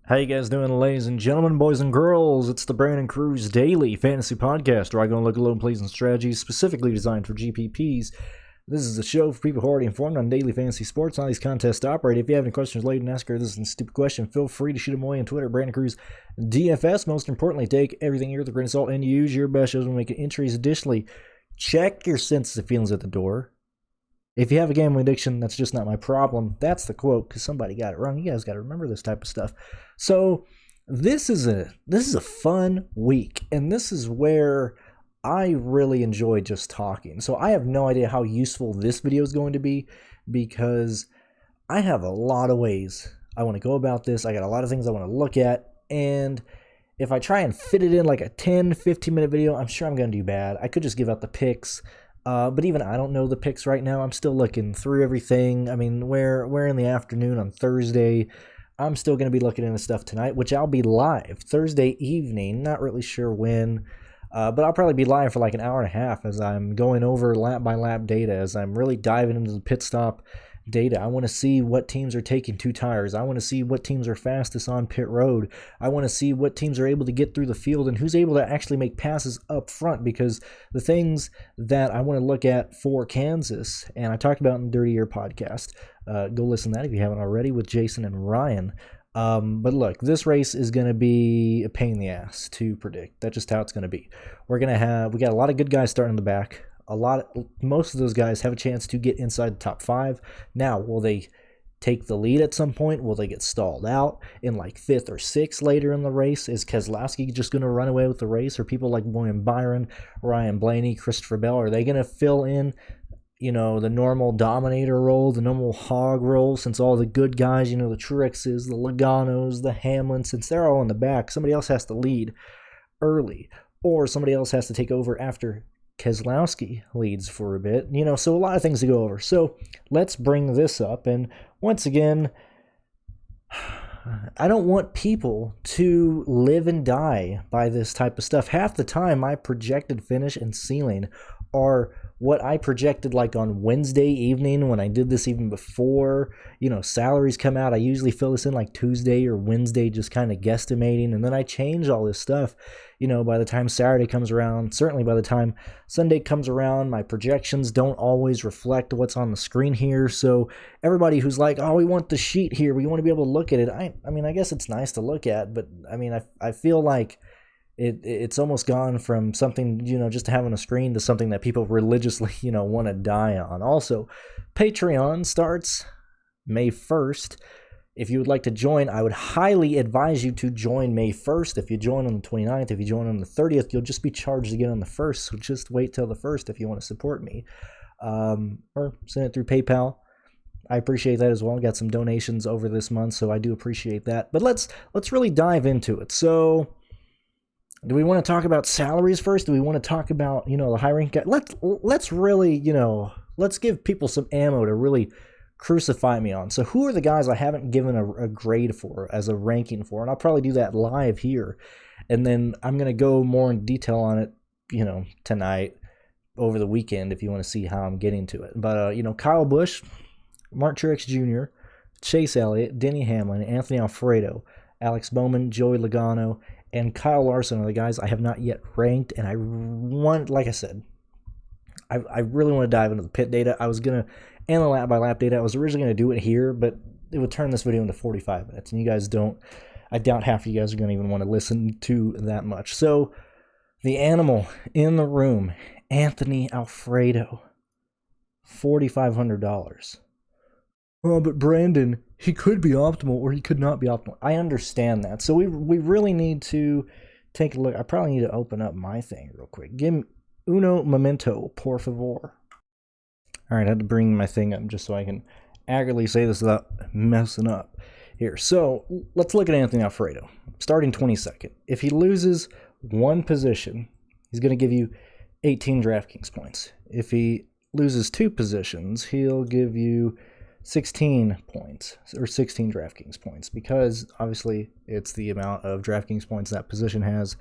How you guys doing, ladies and gentlemen, boys and girls? It's the Brandon Cruz Daily Fantasy Podcast, where I go and look at low and plays and strategies specifically designed for GPPs. This is a show for people who are already informed on daily fantasy sports and how these contests operate. If you have any questions related to NASCAR, this is a stupid question, feel free to shoot them away on Twitter, BrandonCruzDFS. Most importantly, take everything here with a grain of salt and use your best shows when making entries. Additionally, check your sensitive feelings at the door. If you have a gambling addiction, that's just not my problem. That's the quote, because somebody got it wrong. You guys got to remember this type of stuff. So this is a fun week, and this is where I really enjoy just talking. So I have no idea how useful this video is going to be, because I have a lot of ways I want to go about this. I got a lot of things I want to look at, and if I try and fit it in like a 10-15 minute video, I'm sure I'm going to do bad. I could just give out the picks. But even I don't know the picks right now. I'm still looking through everything. I mean, we're in the afternoon on Thursday. I'm still going to be looking into stuff tonight, which I'll be live Thursday evening. Not really sure when, but I'll probably be live for like an hour and a half as I'm going over lap by lap data, as I'm really diving into the pit stop data. I want to see what teams are taking two tires. I want to see what teams are fastest on pit road. I want to see what teams are able to get through the field and who's able to actually make passes up front, because the things that I want to look at for Kansas, and I talked about in the Dirty Year podcast, go listen to that if you haven't already, with Jason and Ryan. But look, this race is going to be a pain in the ass to predict. That's just how it's going to be. We got a lot of good guys starting in the back. Most of those guys have a chance to get inside the top 5. Now, will they take the lead at some point? Will they get stalled out in like 5th or 6th later in the race? Is Keselowski just going to run away with the race? Or people like William Byron, Ryan Blaney, Christopher Bell, are they going to fill in, the normal dominator role, the normal hog role, since all the good guys, the Truexes, the Logano's, the Hamlins, since they're all in the back, somebody else has to lead early, or somebody else has to take over after Keselowski leads for a bit, so a lot of things to go over. So let's bring this up. And once again, I don't want people to live and die by this type of stuff. Half the time, my projected finish and ceiling are what I projected like on Wednesday evening when I did this, even before, salaries come out. I usually fill this in like Tuesday or Wednesday, just kind of guesstimating. And then I change all this stuff, by the time Saturday comes around. Certainly by the time Sunday comes around, my projections don't always reflect what's on the screen here. So everybody who's like, oh, we want the sheet here, we want to be able to look at it. I mean, I guess it's nice to look at, but I mean, I feel like it's almost gone from something, just to have on a screen to something that people religiously, want to die on. Also, Patreon starts May 1st. If you would like to join, I would highly advise you to join May 1st. If you join on the 29th, if you join on the 30th, you'll just be charged again on the 1st. So just wait till the 1st if you want to support me. Or send it through PayPal. I appreciate that as well. Got some donations over this month, so I do appreciate that. But let's really dive into it. So, do we want to talk about salaries first? Do we want to talk about, the high rank guy? Let's really, let's give people some ammo to really crucify me on. So who are the guys I haven't given a grade for, as a ranking for? And I'll probably do that live here. And then I'm going to go more in detail on it, tonight, over the weekend, if you want to see how I'm getting to it. But, Kyle Busch, Mark Truex Jr., Chase Elliott, Denny Hamlin, Anthony Alfredo, Alex Bowman, Joey Logano, and Kyle Larson are the guys I have not yet ranked, and I want, like I said, I really want to dive into the pit data. I was going to, and the lap by lap data, I was originally going to do it here, but it would turn this video into 45 minutes, and you guys I doubt half of you guys are going to even want to listen to that much. So, the animal in the room, Anthony Alfredo, $4,500. Oh, but Brandon, he could be optimal or he could not be optimal. I understand that. So we really need to take a look. I probably need to open up my thing real quick. Give me uno momento, por favor. All right, I had to bring my thing up just so I can accurately say this without messing up here. So let's look at Anthony Alfredo. Starting 22nd. If he loses one position, he's going to give you 18 DraftKings points. If he loses 2 positions, he'll give you 16 points, or 16 DraftKings points, because obviously it's the amount of DraftKings points that position has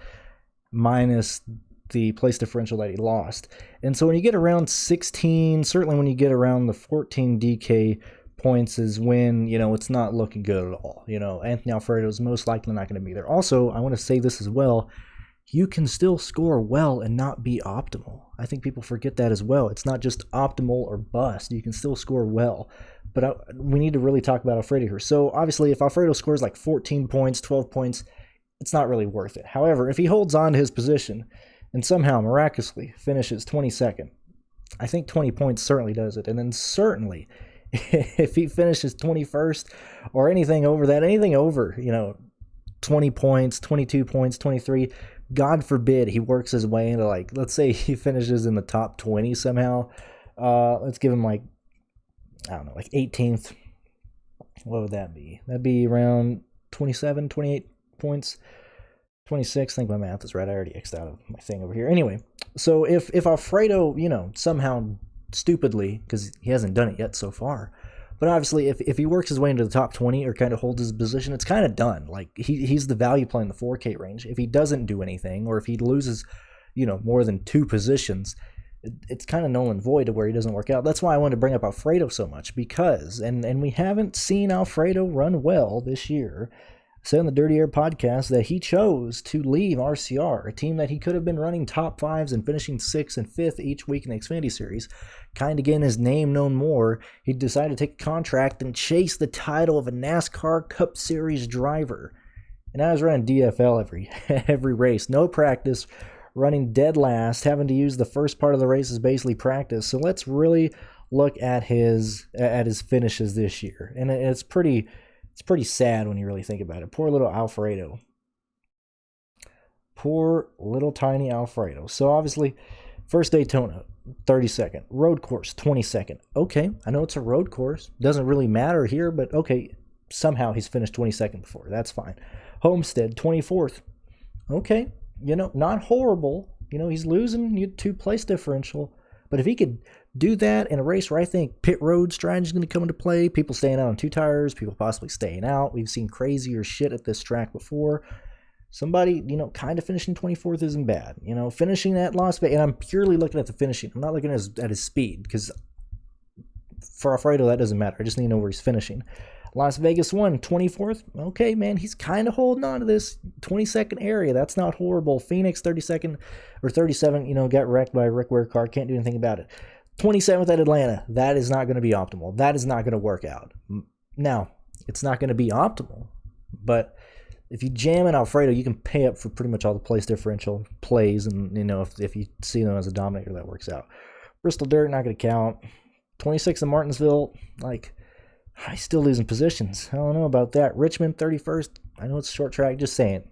minus the place differential that he lost. And so when you get around 16, certainly when you get around the 14 DK points is when, it's not looking good at all. Anthony Alfredo is most likely not going to be there. Also, I want to say this as well. You can still score well and not be optimal. I think people forget that as well. It's not just optimal or bust. You can still score well. But we need to really talk about Alfredo here. So obviously, if Alfredo scores like 14 points, 12 points, it's not really worth it. However, if he holds on to his position and somehow miraculously finishes 22nd, I think 20 points certainly does it. And then certainly, if he finishes 21st or anything over that, anything over, 20 points, 22 points, 23, God forbid he works his way into, like, let's say he finishes in the top 20 somehow. Let's give him like 18th. What would that be? That'd be around 27, 28 points. 26, I think my math is right. I already X'd out of my thing over here. Anyway, so if Alfredo, somehow stupidly, because he hasn't done it yet so far, but obviously if he works his way into the top 20 or kind of holds his position, it's kind of done. Like, he's the value play in the 4K range. If he doesn't do anything, or if he loses, more than 2 positions, it's kind of null and void to where he doesn't work out. That's why I wanted to bring up Alfredo so much, because, and we haven't seen Alfredo run well this year. Said on the Dirty Air podcast that he chose to leave RCR, a team that he could have been running top 5s and finishing 6th and 5th each week in the Xfinity Series, kind of getting his name known more. He decided to take a contract and chase the title of a NASCAR Cup Series driver. And I was running DFL every race, no practice, running dead last, having to use the first part of the race as basically practice. So let's really look at his finishes this year, and it's pretty sad when you really think about it. Poor little Alfredo. Poor little tiny Alfredo. So obviously, first Daytona, 32nd. Road course, 22nd. Okay, I know it's a road course. Doesn't really matter here, but okay, somehow he's finished 22nd before. That's fine. Homestead, 24th. Okay, not horrible. He's losing 2 place differential. But if he could do that in a race where I think pit road strategy is going to come into play, people staying out on 2 tires, people possibly staying out. We've seen crazier shit at this track before. Somebody, kind of finishing 24th isn't bad. Finishing at Las Vegas, and I'm purely looking at the finishing. I'm not looking at his speed, because for Alfredo, that doesn't matter. I just need to know where he's finishing. Las Vegas 24th. Okay, man, he's kind of holding on to this 22nd area. That's not horrible. Phoenix, 32nd or 37, got wrecked by a Rick Ware car. Can't do anything about it. 27th at Atlanta. That is not going to be optimal. That is not going to work out. Now, it's not going to be optimal, but if you jam in Alfredo, you can pay up for pretty much all the place differential plays, and if you see them as a dominator, that works out. Bristol Dirt, not going to count. 26th in Martinsville, he's still losing positions. I don't know about that. Richmond, 31st. I know it's a short track, just saying.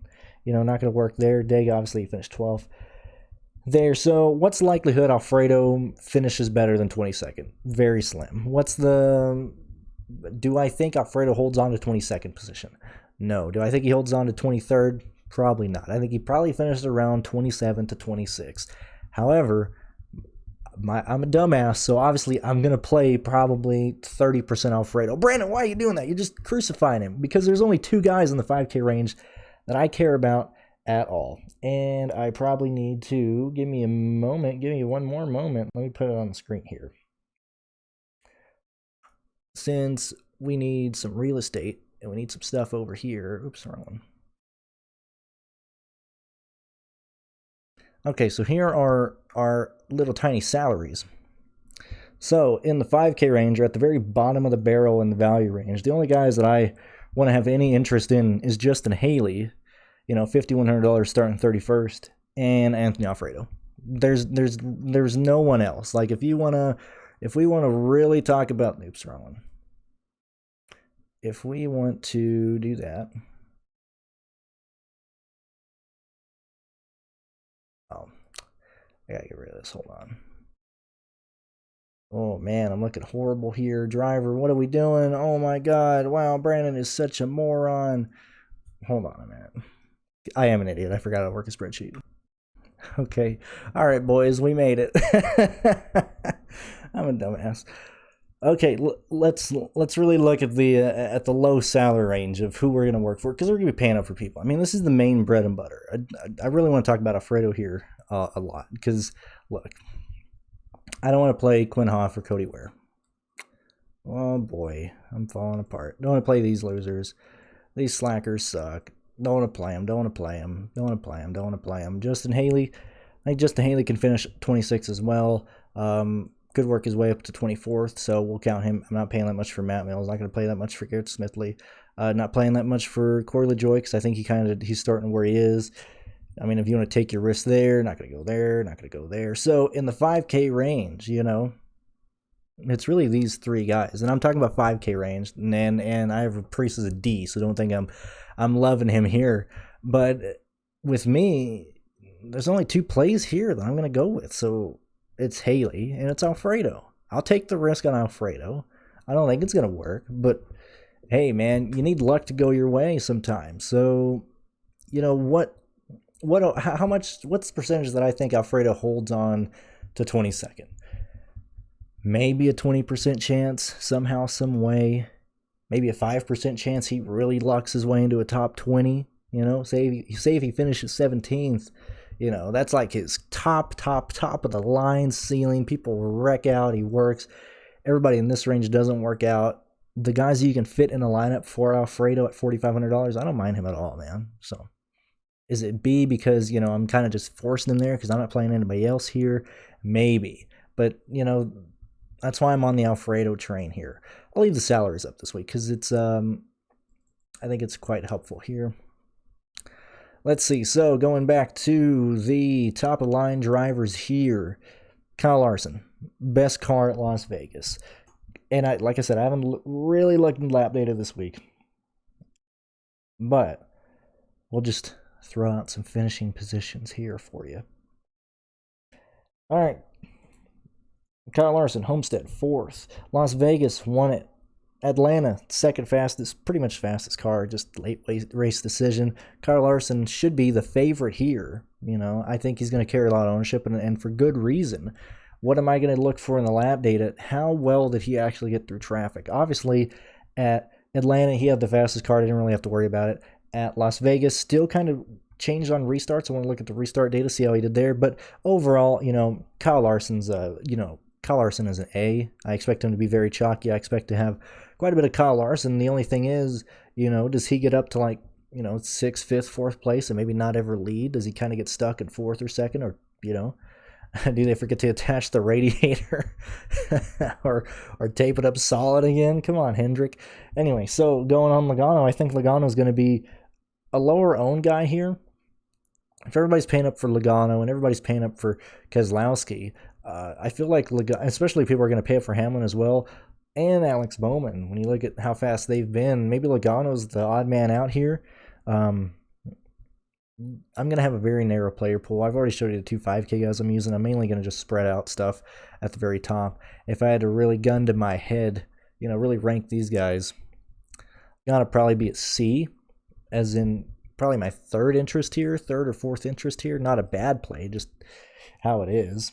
Not going to work there. Dega, obviously, he finished 12th there. So what's the likelihood Alfredo finishes better than 22nd? Very slim. Do I think Alfredo holds on to 22nd position? No. Do I think he holds on to 23rd? Probably not. I think he probably finishes around 27 to 26. However, I'm a dumbass, so obviously I'm going to play probably 30% Alfredo. Brandon, why are you doing that? You're just crucifying him, because there's only 2 guys in the 5K range that I care about at all. And I probably need to, give me one more moment. Let me put it on the screen here. Since we need some real estate and we need some stuff over here. Oops, wrong one. Okay, so here are our little tiny salaries. So in the 5K range, or at the very bottom of the barrel in the value range, the only guys that I want to have any interest in is Justin Haley, $5,100 starting 31st, and Anthony Alfredo. There's no one else. Like, if we want to really talk about, oops, wrong one. If we want to do that. Oh, I gotta get rid of this. Hold on. Oh man, I'm looking horrible here. Driver, what are we doing? Oh my god. Wow, Brandon is such a moron. Hold on a minute. I am an idiot. I forgot how to work a spreadsheet. Okay. All right, boys, we made it. I'm a dumbass. Okay, let's really look at the low salary range of who we're going to work for, because we're going to be paying up for people. I mean, this is the main bread and butter. I really want to talk about Alfredo here a lot, because look, I don't want to play Quinn Hoff or Cody Ware. Oh boy, I'm falling apart. Don't want to play these losers. These slackers suck. Don't want to play them. Don't want to play them. Don't want to play them. Don't want to play them. Justin Haley. I think Justin Haley can finish 26 as well. Could work his way up to 24th, so we'll count him. I'm not paying that much for Matt Mills. Not going to play that much for Garrett Smithley. Not playing that much for Corey LaJoy because I think he's starting where he is. I mean, if you want to take your risk there, not going to go there, not going to go there. So in the 5K range, it's really these three guys, and I'm talking about 5K range, and I have Priest as a D, so don't think I'm loving him here. But with me, there's only two plays here that I'm going to go with. So it's Haley and it's Alfredo. I'll take the risk on Alfredo. I don't think it's going to work, but hey, man, you need luck to go your way sometimes. So, what's the percentage that I think Alfredo holds on to 22nd? Maybe a 20% chance somehow, some way. Maybe a 5% chance he really lucks his way into a top 20. Say if he finishes 17th, that's like his top of the line ceiling. People wreck out. He works. Everybody in this range doesn't work out. The guys you can fit in a lineup for Alfredo at $4,500, I don't mind him at all, man. So is it B because, I'm kind of just forcing him there because I'm not playing anybody else here? Maybe. But, that's why I'm on the Alfredo train here. I'll leave the salaries up this week because it's, I think it's quite helpful here. Let's see. So going back to the top of line drivers here, Kyle Larson, best car at Las Vegas. And like I said, I haven't really looked at lap data this week, but we'll just throw out some finishing positions here for you. All right. Kyle Larson, Homestead, 4th. Las Vegas won it. Atlanta, second fastest, pretty much fastest car, just late race decision. Kyle Larson should be the favorite here. I think he's going to carry a lot of ownership, and for good reason. What am I going to look for in the lap data? How well did he actually get through traffic? Obviously, at Atlanta, he had the fastest car. I didn't really have to worry about it. At Las Vegas, still kind of changed on restarts. I want to look at the restart data, see how he did there. But overall, Kyle Larson's, Kyle Larson is an A. I expect him to be very chalky. I expect to have quite a bit of Kyle Larson. The only thing is, does he get up to 6th, 5th, 4th place and maybe not ever lead? Does he kind of get stuck at 4th or 2nd, or do they forget to attach the radiator or tape it up solid again? Come on, Hendrick. Anyway, so going on Logano, I think Logano is going to be a lower owned guy here. If everybody's paying up for Logano and everybody's paying up for Keselowski, I feel like especially people are going to pay up for Hamlin as well, and Alex Bowman. When you look at how fast they've been, maybe Logano's the odd man out here. I'm going to have a very narrow player pool. I've already showed you the 2 5K guys I'm using. I'm mainly going to just spread out stuff at the very top. If I had to really gun to my head, really rank these guys, Logano probably be at C, as in probably my third or 4th interest here. Not a bad play, just how it is.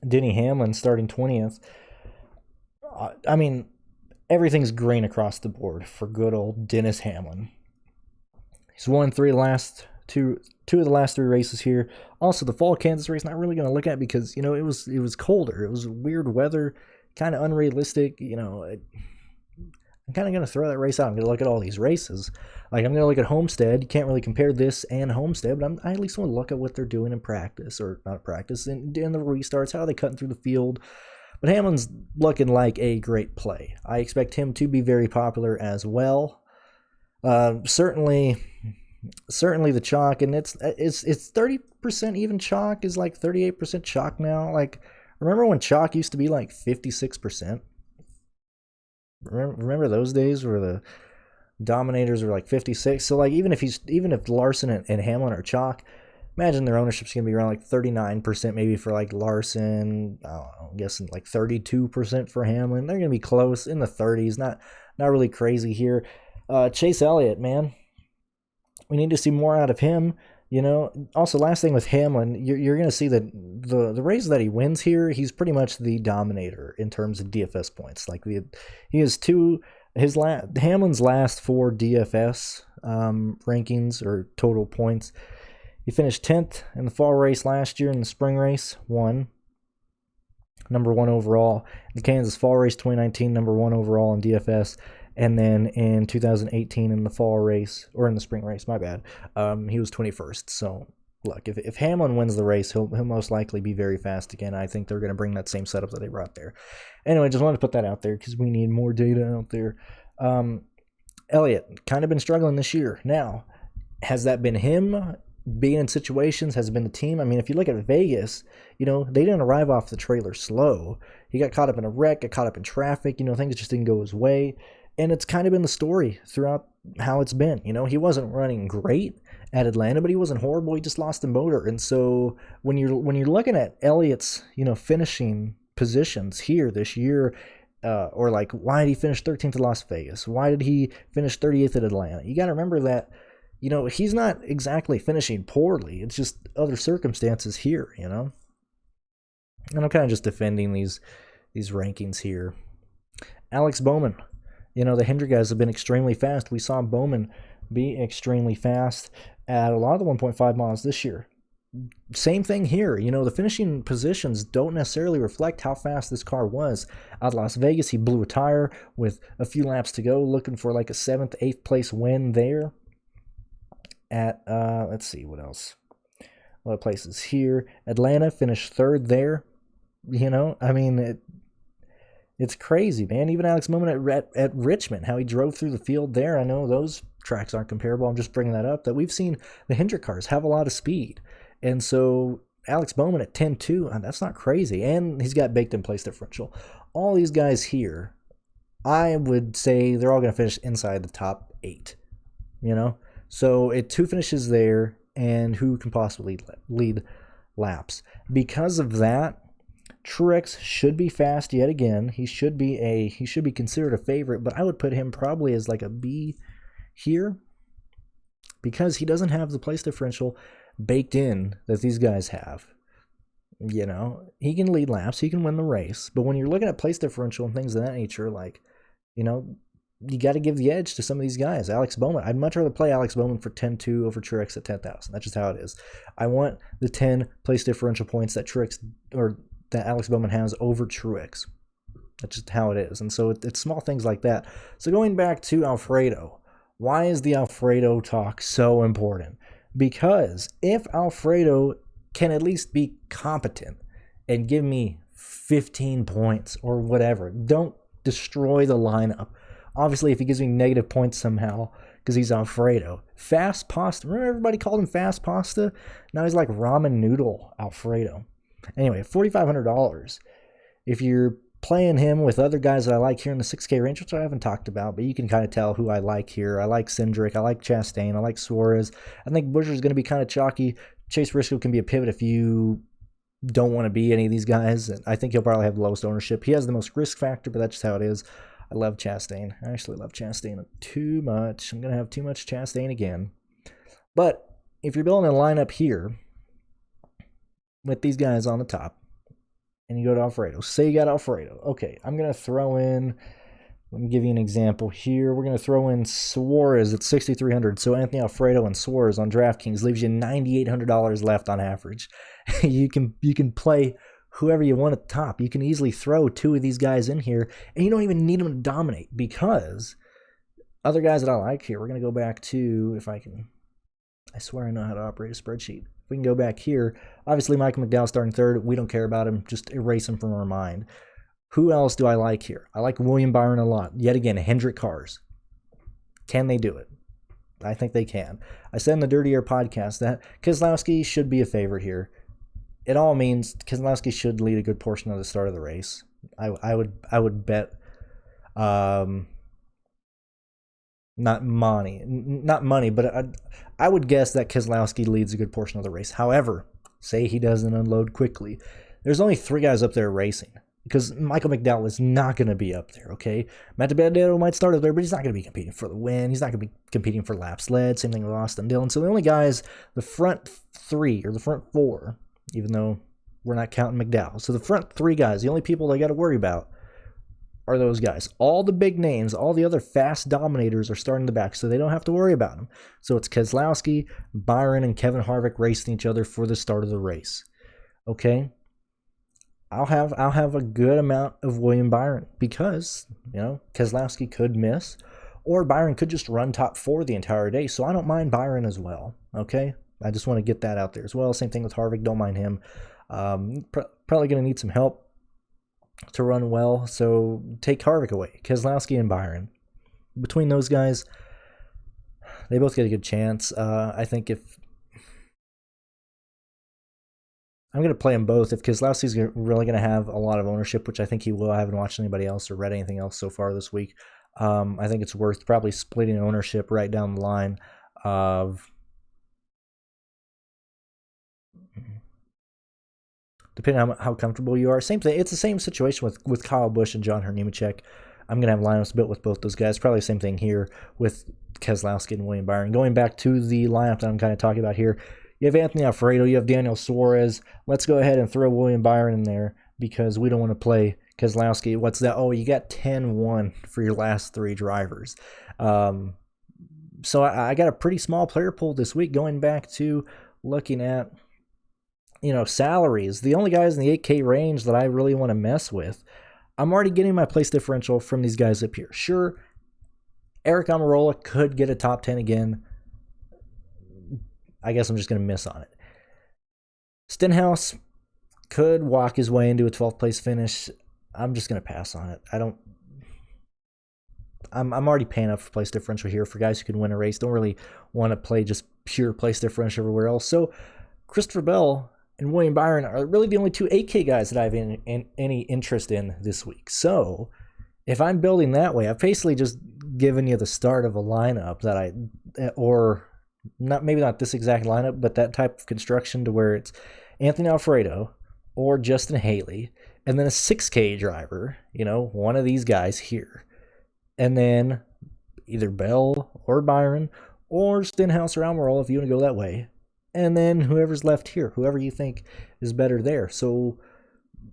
Denny Hamlin starting 20th. I mean, everything's green across the board for good old Dennis Hamlin. He's won two of the last 3 races here. Also, the fall Kansas race, not really going to look at because, it was colder. It was weird weather, kind of unrealistic. I'm kind of going to throw that race out. I'm going to look at all these races. I'm going to look at Homestead. You can't really compare this and Homestead, but I at least want to look at what they're doing in practice, or not practice, in the restarts, how are they cutting through the field. But Hamlin's looking like a great play. I expect him to be very popular as well. Certainly the chalk, and it's 30% even chalk is like 38% chalk now. Remember when chalk used to be like 56%? Remember those days where the Dominators were like 56? So even if Larson and Hamlin are chalk, imagine their ownership's gonna be around like 39% maybe for Larson. I don't know, I'm guessing 32% for Hamlin. They're gonna be close in the 30s. Not really crazy here. Chase Elliott, man, we need to see more out of him. Also, last thing with Hamlin, you're going to see that the race that he wins here, he's pretty much the dominator in terms of DFS points. He has Hamlin's last 4 DFS rankings or total points. He finished 10th in the fall race last year. In the spring race, won. number 1 overall. The Kansas Fall Race 2019, number 1 overall in DFS. And then in 2018 in the fall race, or in the spring race, my bad, he was 21st. So, look, if Hamlin wins the race, he'll most likely be very fast again. I think they're going to bring that same setup that they brought there. Anyway, just wanted to put that out there because we need more data out there. Elliott, kind of been struggling this year. Now, has that been him being in situations? Has it been the team? I mean, if you look at Vegas, they didn't arrive off the trailer slow. He got caught up in a wreck, got caught up in traffic, things just didn't go his way. And it's kind of been the story throughout how it's been. He wasn't running great at Atlanta, but he wasn't horrible. He just lost the motor. And so when you're looking at Elliott's, finishing positions here this year, or like, why did he finish 13th at Las Vegas? Why did he finish 38th at Atlanta? You got to remember that, he's not exactly finishing poorly. It's just other circumstances here, And I'm kind of just defending these rankings here. Alex Bowman. The Hendrick guys have been extremely fast. We saw Bowman be extremely fast at a lot of the 1.5 miles this year. Same thing here. The finishing positions don't necessarily reflect how fast this car was. Out of Las Vegas, he blew a tire with a few laps to go, looking for like a 7th, 8th place win there. At, let's see, what else? A lot of places here. Atlanta finished 3rd there. It's crazy, man. Even Alex Bowman at Richmond, how he drove through the field there. I know those tracks aren't comparable. I'm just bringing that up, that we've seen the Hendrick cars have a lot of speed. And so Alex Bowman at 10-2, that's not crazy. And he's got baked in place differential. All these guys here, I would say they're all going to finish inside the top 8, So 2 finishes there, and who can possibly lead laps? Because of that, Truex should be fast yet again. He should be considered a favorite, but I would put him probably as like a B here because he doesn't have the place differential baked in that these guys have. He can lead laps, he can win the race, but when you're looking at place differential and things of that nature, like, you got to give the edge to some of these guys. Alex Bowman, I'd much rather play Alex Bowman for 10-2 over Truex at 10,000. That's just how it is. I want the 10 place differential points that that Alex Bowman has over Truex. That's just how it is. And so it's small things like that. So going back to Alfredo, why is the Alfredo talk so important? Because if Alfredo can at least be competent and give me 15 points or whatever, don't destroy the lineup. Obviously, if he gives me negative points somehow because he's Alfredo. Fast pasta. Remember everybody called him fast pasta? Now he's like ramen noodle Alfredo. Anyway, $4,500. If you're playing him with other guys that I like here in the 6K range, which I haven't talked about, but you can kind of tell who I like here. I like Cindric. I like Chastain. I like Suarez. I think Buescher's going to be kind of chalky. Chase Briscoe can be a pivot if you don't want to be any of these guys. I think he'll probably have the lowest ownership. He has the most risk factor, but that's just how it is. I love Chastain. I actually love Chastain too much. I'm going to have too much Chastain again. But if you're building a lineup here with these guys on the top, and you go to Alfredo. Say you got Alfredo. Okay, I'm going to throw in, let me give you an example here. We're going to throw in Suarez at $6,300. So Anthony Alfredo and Suarez on DraftKings leaves you $9,800 left on average. You can play whoever you want at the top. You can easily throw 2 of these guys in here, and you don't even need them to dominate because other guys that I like here, we're going to go back to, if I can, I swear I know how to operate a spreadsheet. If we can go back here, obviously Michael McDowell starting 3rd. We don't care about him. Just erase him from our mind. Who else do I like here? I like William Byron a lot. Yet again, Hendrick cars. Can they do it? I think they can. I said in the Dirty Air podcast that Keselowski should be a favorite here. It all means Keselowski should lead a good portion of the start of the race. I would bet not money, but I would guess that Keselowski leads a good portion of the race. However, say he doesn't unload quickly. There's only 3 guys up there racing because Michael McDowell is not going to be up there, okay? Matt DiBenedetto might start up there, but he's not going to be competing for the win. He's not going to be competing for laps led. Same thing with Austin Dillon. So the only guys, the front 3 or the front 4, even though we're not counting McDowell. So the front 3 guys, the only people they got to worry about are those guys. All the big names, all the other fast dominators are starting in the back, so they don't have to worry about them. So it's Keselowski, Byron, and Kevin Harvick racing each other for the start of the race. Okay? I'll have a good amount of William Byron because, Keselowski could miss, or Byron could just run top 4 the entire day. So I don't mind Byron as well. Okay, I just want to get that out there as well. Same thing with Harvick. Don't mind him. Probably going to need some help to run well. So take Harvick away. Keselowski and Byron. Between those guys, they both get a good chance. I think if I'm going to play them both, if Keselowski's really going to have a lot of ownership, which I think he will. I haven't watched anybody else or read anything else so far this week. I think it's worth probably splitting ownership right down the line of, depending on how comfortable you are. Same thing. It's the same situation with Kyle Busch and John Nemechek. I'm going to have lineups built with both those guys. Probably the same thing here with Keselowski and William Byron. Going back to the lineup that I'm kind of talking about here, you have Anthony Alfredo, you have Daniel Suarez. Let's go ahead and throw William Byron in there because we don't want to play Keselowski. What's that? Oh, you got 10-1 for your last 3 drivers. So I got a pretty small player pool this week going back to looking at, salaries. The only guys in the 8K range that I really want to mess with, I'm already getting my place differential from these guys up here. Sure, Eric Almirola could get a top 10 again. I guess I'm just going to miss on it. Stenhouse could walk his way into a 12th place finish. I'm just going to pass on it. I'm already paying up for place differential here for guys who can win a race. Don't really want to play just pure place differential everywhere else. So Christopher Bell and William Byron are really the only 2 8K guys that I have any interest in this week. So if I'm building that way, I've basically just given you the start of a lineup maybe not this exact lineup, but that type of construction to where it's Anthony Alfredo or Justin Haley, and then a 6K driver, one of these guys here. And then either Bell or Byron or Stenhouse or Almirola if you want to go that way. And then whoever's left here, whoever you think is better there. So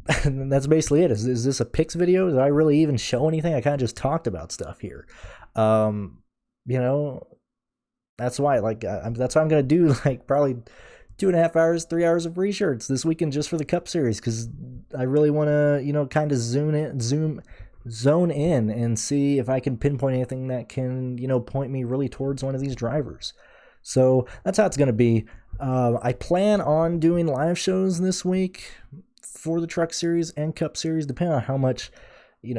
that's basically it. Is this a picks video? Did I really even show anything? I kind of just talked about stuff here. That's why, that's why I'm going to do, probably 2.5 hours, 3 hours of reshirts this weekend just for the Cup Series, because I really want to, kind of zone in and see if I can pinpoint anything that can, point me really towards one of these drivers. So that's how it's going to be. I plan on doing live shows this week for the Truck Series and Cup Series, depending on how much,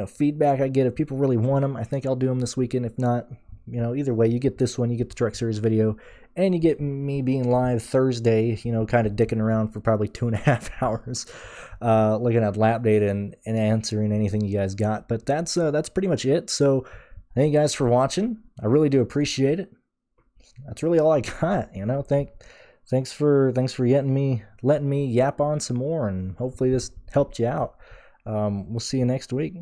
feedback I get. If people really want them, I think I'll do them this weekend. If not, either way, you get this one, you get the Truck Series video, and you get me being live Thursday, kind of dicking around for probably 2.5 hours, looking at lap data and answering anything you guys got. But that's pretty much it. So thank you guys for watching. I really do appreciate it. That's really all I got. Thanks for letting me yap on some more, and hopefully this helped you out. We'll see you next week.